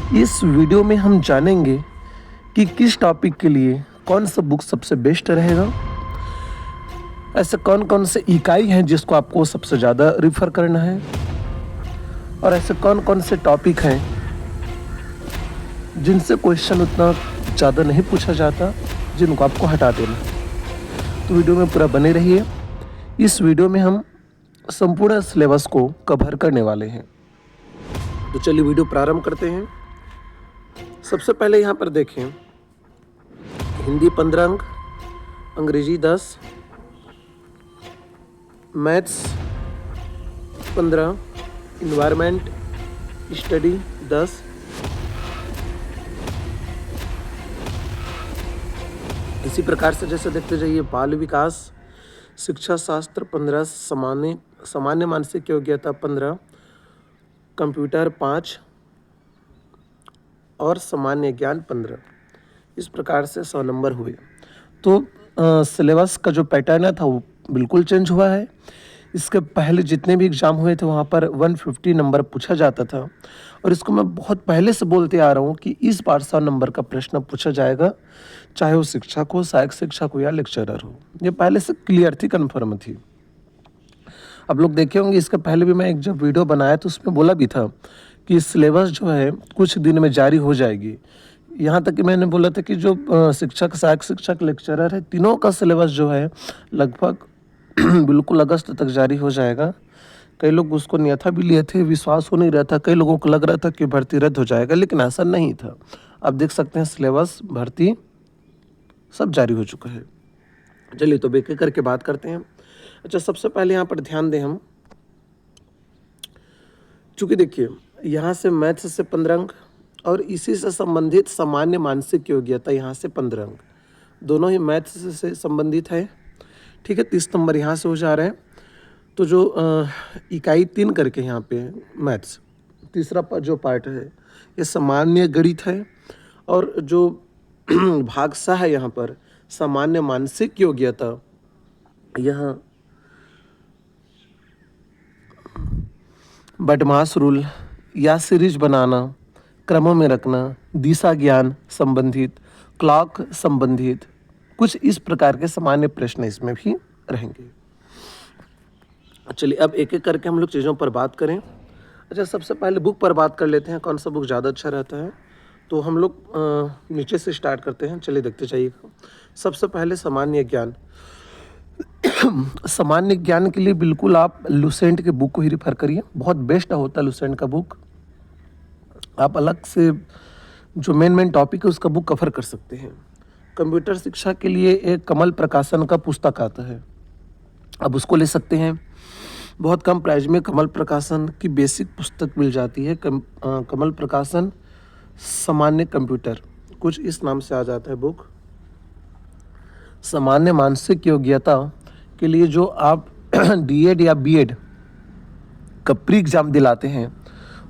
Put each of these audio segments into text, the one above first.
इस वीडियो में हम जानेंगे कि किस टॉपिक के लिए कौन सा बुक सबसे बेस्ट रहेगा। ऐसे कौन कौन से इकाई हैं जिसको आपको सबसे ज़्यादा रिफ़र करना है, और ऐसे कौन कौन से टॉपिक हैं जिनसे क्वेश्चन उतना ज़्यादा नहीं पूछा जाता, जिनको आपको हटा देना है। तो वीडियो में पूरा बने रहिए। इस वीडियो में हम संपूर्ण सिलेबस को कवर करने वाले हैं। तो चलिए वीडियो प्रारंभ करते हैं। सबसे पहले यहाँ पर देखें, हिंदी 15 अंक, अंग्रेजी 10, मैथ्स 15, इन्वायरमेंट स्टडी 10, इसी प्रकार से जैसे देखते जाइए, बाल विकास, शिक्षा शास्त्र 15, सामान्य मानसिक योग्यता 15, कंप्यूटर 5 और सामान्य ज्ञान 15। इस प्रकार से 100 नंबर हुए। तो सिलेबस का जो पैटर्न था वो बिल्कुल चेंज हुआ है। इसके पहले जितने भी एग्ज़ाम हुए थे वहाँ पर 150 नंबर पूछा जाता था, और इसको मैं बहुत पहले से बोलते आ रहा हूँ कि इस बार 100 नंबर का प्रश्न पूछा जाएगा, चाहे वो शिक्षक हो, सहायक शिक्षक हो या लेक्चरर हो। ये पहले से क्लियर थी, कन्फर्म थी। आप लोग देखे होंगे, इसके पहले भी मैं एक जब वीडियो बनाया तो उसमें बोला भी था कि सिलेबस जो है कुछ दिन में जारी हो जाएगी। यहाँ तक कि मैंने बोला था कि जो शिक्षक, सहायक शिक्षक, लेक्चरर है, तीनों का सिलेबस जो है लगभग बिल्कुल अगस्त तक जारी हो जाएगा। कई लोग उसको न्यथा भी लिए थे, विश्वास हो नहीं रहा था, कई लोगों को लग रहा था कि भर्ती रद्द हो जाएगा, लेकिन ऐसा नहीं था। आप देख सकते हैं सिलेबस, भर्ती सब जारी हो चुका है। चलिए तो एक एक करके बात करते हैं। अच्छा, सबसे पहले यहाँ पर ध्यान दें हम, चूँकि देखिए यहाँ से मैथ्स से 15 अंक और इसी से संबंधित सामान्य मानसिक योग्यता यहाँ से 15 अंक, दोनों ही मैथ्स से संबंधित है। ठीक है, 30 नंबर यहाँ से हो जा रहे हैं। तो जो इकाई 3 करके यहाँ पे मैथ्स, तीसरा जो पार्ट है ये सामान्य गणित है, और जो भाग सा है यहाँ पर सामान्य मानसिक योग्यता, यहाँ बदमाश रूल या सीरीज बनाना, क्रमों में रखना, दिशा ज्ञान संबंधित, क्लॉक संबंधित, कुछ इस प्रकार के सामान्य प्रश्न इसमें भी रहेंगे। चलिए अब एक एक करके हम लोग चीज़ों पर बात करें। अच्छा, सबसे पहले बुक पर बात कर लेते हैं, कौन सा बुक ज़्यादा अच्छा रहता है। तो हम लोग नीचे से स्टार्ट करते हैं। चलिए देखते जाइएगा। सबसे पहले सामान्य ज्ञान। सामान्य ज्ञान के लिए बिल्कुल आप लुसेंट के बुक को ही रेफर करिए, बहुत बेस्ट होता है लुसेंट का बुक। आप अलग से जो मेन टॉपिक है उसका बुक कवर कर सकते हैं। कंप्यूटर शिक्षा के लिए एक कमल प्रकाशन का पुस्तक आता है, अब उसको ले सकते हैं। बहुत कम प्राइस में कमल प्रकाशन की बेसिक पुस्तक मिल जाती है। कमल प्रकाशन सामान्य कंप्यूटर, कुछ इस नाम से आ जाता है बुक। सामान्य मानसिक योग्यता के लिए जो आप डीएड या बीएड का प्री एग्ज़ाम दिलाते हैं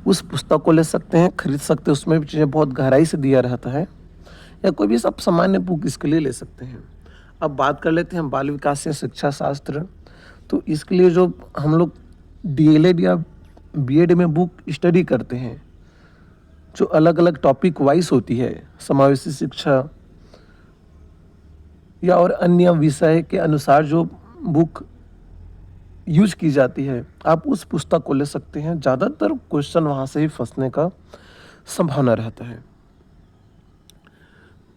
उस पुस्तक को ले सकते हैं, खरीद सकते हैं। उसमें भी चीज़ें बहुत गहराई से दिया रहता है, या कोई भी सब सामान्य बुक इसके लिए ले सकते हैं। अब बात कर लेते हैं बाल विकास या शिक्षा शास्त्र। तो इसके लिए जो हम लोग डीएलएड या बीएड में बुक स्टडी करते हैं, जो अलग अलग टॉपिक वाइज होती है, समावेशी शिक्षा या और अन्य विषय के अनुसार जो बुक यूज की जाती है, आप उस पुस्तक को ले सकते हैं। ज़्यादातर क्वेश्चन वहाँ से ही फंसने का संभावना रहता है।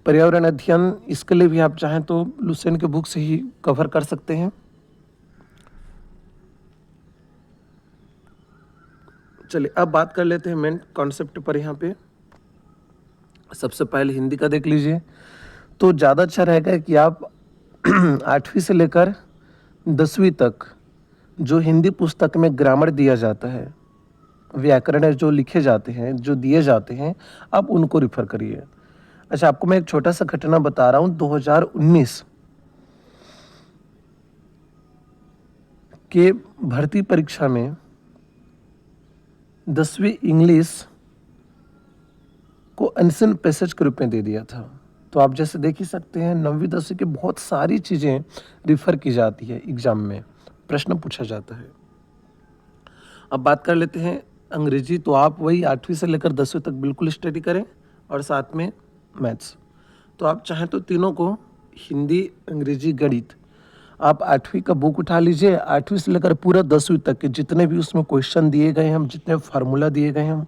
पर्यावरण अध्ययन, इसके लिए भी आप चाहें तो लुसेंट के बुक से ही कवर कर सकते हैं। चलिए अब बात कर लेते हैं मेन कॉन्सेप्ट पर। यहाँ पे सबसे पहले हिंदी का देख लीजिए। तो ज़्यादा अच्छा रहेगा कि आप 8वीं से लेकर 10वीं तक जो हिंदी पुस्तक में ग्रामर दिया जाता है, व्याकरण जो लिखे जाते हैं, जो दिए जाते हैं, आप उनको रिफ़र करिए। अच्छा, आपको मैं एक छोटा सा घटना बता रहा हूँ। 2019 के भर्ती परीक्षा में 10वीं इंग्लिश को अनसन पैसेज के रूप में दे दिया था। तो आप जैसे देख ही सकते हैं 9वीं 10वीं की बहुत सारी चीज़ें रिफ़र की जाती है, एग्ज़ाम में प्रश्न पूछा जाता है। अब बात कर लेते हैं अंग्रेजी तो आप वही 8वीं से लेकर 10वीं तक बिल्कुल स्टडी करें और साथ में मैथ्स। तो आप चाहें तो तीनों को, हिंदी, अंग्रेजी, गणित, आप 8वीं का बुक उठा लीजिए। 8वीं से लेकर पूरा 10वीं तक के जितने भी उसमें क्वेश्चन दिए गए हैं, जितने फार्मूला दिए गए हैं,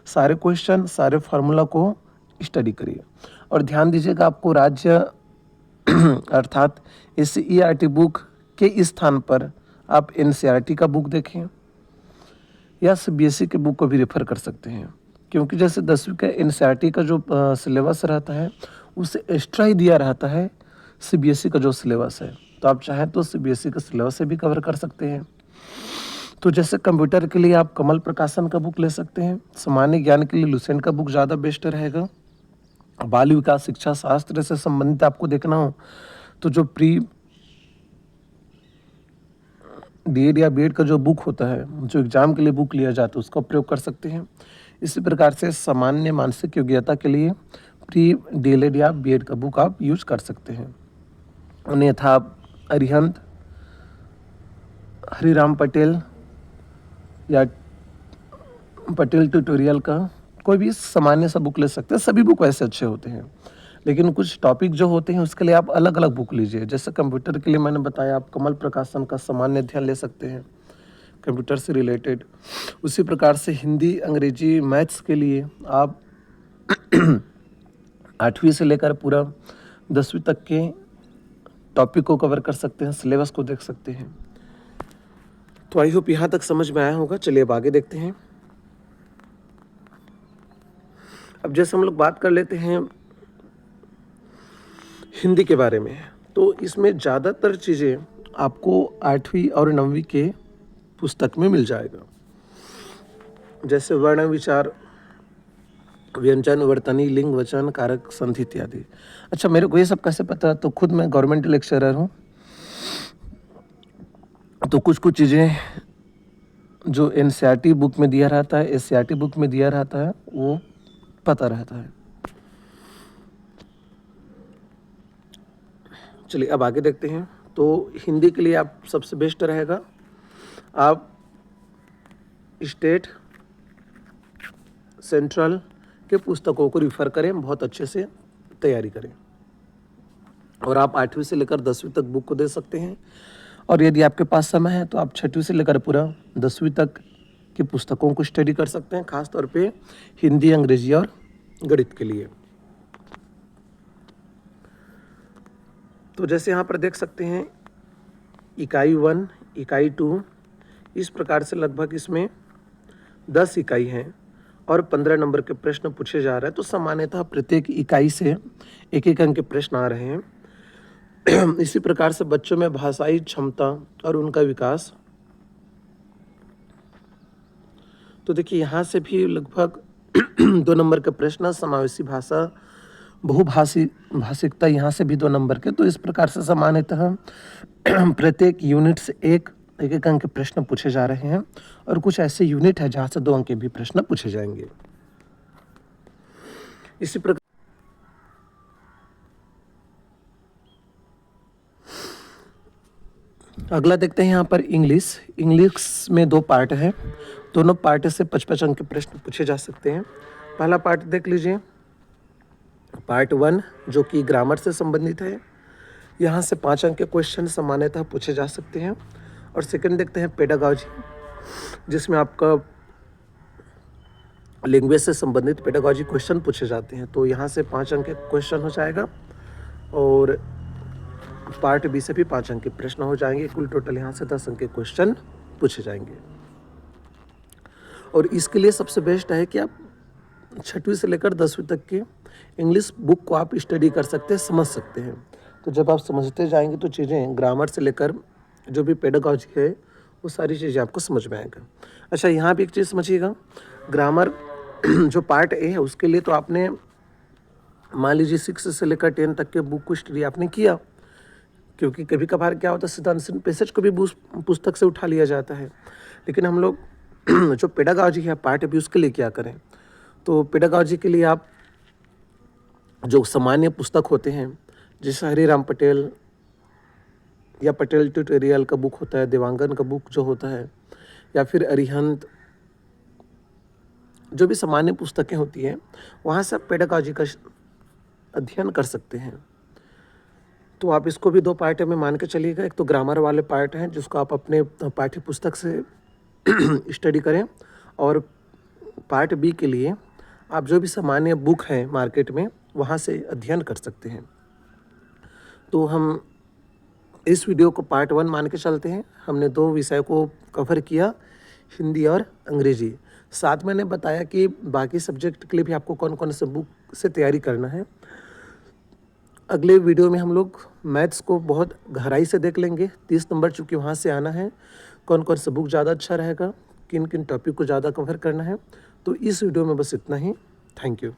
सारे क्वेश्चन, सारे फार्मूला को स्टडी करिए। और ध्यान दीजिएगा, आपको राज्य अर्थात SCERT बुक के स्थान पर आप NCERT का बुक देखें या CBSE के बुक को भी रेफर कर सकते हैं, क्योंकि जैसे 10वीं का NCERT का जो सिलेबस रहता है उससे एक्स्ट्रा ही दिया रहता है CBSE का जो सिलेबस है। तो आप चाहें तो CBSE का सिलेबस से भी कवर कर सकते हैं। तो जैसे कंप्यूटर के लिए आप कमल प्रकाशन का बुक ले सकते हैं। सामान्य ज्ञान के लिए लुसेंट का बुक ज़्यादा बेस्ट रहेगा। बाल विकास शिक्षा शास्त्र से संबंधित आपको देखना हो तो जो प्री DED या BED का जो बुक होता है, जो एग्जाम के लिए बुक लिया जाता है, उसका प्रयोग कर सकते हैं। इसी प्रकार से सामान्य मानसिक योग्यता के लिए प्री DLED या BED का बुक आप यूज कर सकते हैं। अन्यथा आप अरिहंत, हरिराम पटेल या पटेल ट्यूटोरियल का कोई भी सामान्य सा बुक ले सकते हैं। सभी बुक वैसे अच्छे होते हैं, लेकिन कुछ टॉपिक जो होते हैं उसके लिए आप अलग अलग बुक लीजिए। जैसे कंप्यूटर के लिए मैंने बताया, आप कमल प्रकाशन का सामान्य अध्ययन ले सकते हैं कंप्यूटर से रिलेटेड। उसी प्रकार से हिंदी, अंग्रेजी, मैथ्स के लिए आप 8वीं से लेकर पूरा 10वीं तक के टॉपिक को कवर कर सकते हैं, सिलेबस को देख सकते हैं। तो आई होप यहाँ तक समझ में आया होगा। चलिए अब आगे देखते हैं। अब जैसे हम लोग बात कर लेते हैं हिंदी के बारे में, तो इसमें ज़्यादातर चीज़ें आपको 8वीं और 9वीं के पुस्तक में मिल जाएगा। जैसे वर्ण विचार, व्यंजन, वर्तनी, लिंग, वचन, कारक, संधि इत्यादि। अच्छा, मेरे को ये सब कैसे पता? तो खुद मैं गवर्नमेंट लेक्चरर हूँ, तो कुछ कुछ चीज़ें जो NCERT बुक में दिया रहता है, SCERT बुक में दिया रहता है, वो पता रहता है। चलिए अब आगे देखते हैं। तो हिंदी के लिए आप सबसे बेस्ट रहेगा, आप स्टेट, सेंट्रल के पुस्तकों को रिफ़र करें, बहुत अच्छे से तैयारी करें। और आप 8वीं से लेकर 10वीं तक बुक को दे सकते हैं। और यदि आपके पास समय है तो आप 6वीं से लेकर पूरा 10वीं तक की पुस्तकों को स्टडी कर सकते हैं, खास तौर पे हिंदी, अंग्रेजी और गणित के लिए। तो जैसे यहाँ पर देख सकते हैं, इकाई 1, इकाई 2, इस प्रकार से लगभग इसमें 10 इकाई हैं और 15 नंबर के प्रश्न पूछे जा रहे हैं। तो सामान्यतः प्रत्येक इकाई से एक एक अंक के प्रश्न आ रहे हैं। इसी प्रकार से बच्चों में भाषाई क्षमता और उनका विकास, तो देखिए यहाँ से भी लगभग 2 नंबर के प्रश्न। समावेशी भाषा, भाषिकता, यहाँ से भी 2 नंबर के। तो इस प्रकार से सामान्यतः प्रत्येक यूनिट से एक एक अंक के प्रश्न पूछे जा रहे हैं, और कुछ ऐसे यूनिट है जहाँ से 2 अंक के भी प्रश्न पूछे जाएंगे। इसी प्रकार अगला देखते हैं यहाँ पर इंग्लिश में 2 पार्ट है। दोनों पार्ट से 55 अंक के प्रश्न पूछे जा सकते हैं। पहला पार्ट देख लीजिए, पार्ट 1 जो कि ग्रामर से संबंधित है। यहाँ से 5 अंक के क्वेश्चन सामान्यतः पूछे जा सकते हैं। और सेकंड देखते हैं पेडागॉजी, जिसमें आपका लैंग्वेज से संबंधित पेडागॉजी क्वेश्चन पूछे जाते हैं। तो यहाँ से 5 अंक के क्वेश्चन हो जाएगा, और पार्ट बी से भी 5 अंक के प्रश्न हो जाएंगे। कुल टोटल यहाँ से 10 अंक के क्वेश्चन पूछे जाएंगे। और इसके लिए सबसे बेस्ट है कि आप 6वीं से लेकर 10वीं तक की इंग्लिश बुक को आप स्टडी कर सकते हैं, समझ सकते हैं। तो जब आप समझते जाएंगे तो चीज़ें ग्रामर से लेकर जो भी पेडागॉजी है वो सारी चीज़ें आपको समझ में आएगा। अच्छा, यहाँ भी एक चीज़ समझिएगा, ग्रामर जो पार्ट ए है उसके लिए तो आपने मान लीजिए 6 से लेकर 10 तक के बुक को स्टडी आपने किया, क्योंकि कभी कभार क्या होता है सिद्धांत पैसेज को भी पुस्तक से उठा लिया जाता है। लेकिन हम लोग जो पेडागॉजी है पार्ट बी, उसके लिए क्या करें? तो पेडागॉजी के लिए आप जो सामान्य पुस्तक होते हैं, जैसे हरिराम पटेल या पटेल ट्यूटोरियल का बुक होता है, देवांगन का बुक जो होता है, या फिर अरिहंत जो भी सामान्य पुस्तकें होती हैं वहाँ से आप पेडागॉजी का अध्ययन कर सकते हैं। तो आप इसको भी 2 पार्ट में मान के चलिएगा। एक तो ग्रामर वाले पार्ट हैं जिसको आप अपने पाठ्य पुस्तक से स्टडी करें, और पार्ट बी के लिए आप जो भी सामान्य बुक हैं मार्केट में वहाँ से अध्ययन कर सकते हैं। तो हम इस वीडियो को पार्ट 1 मान के चलते हैं। हमने 2 विषय को कवर किया, हिंदी और अंग्रेजी। साथ मैंने बताया कि बाकी सब्जेक्ट के लिए भी आपको कौन कौन से बुक से तैयारी करना है। अगले वीडियो में हम लोग मैथ्स को बहुत गहराई से देख लेंगे। 30 नंबर चूँकि वहाँ से आना है, कौन कौन सा बुक ज़्यादा अच्छा रहेगा, किन किन टॉपिक को ज़्यादा कवर करना है। तो इस वीडियो में बस इतना ही। Thank you.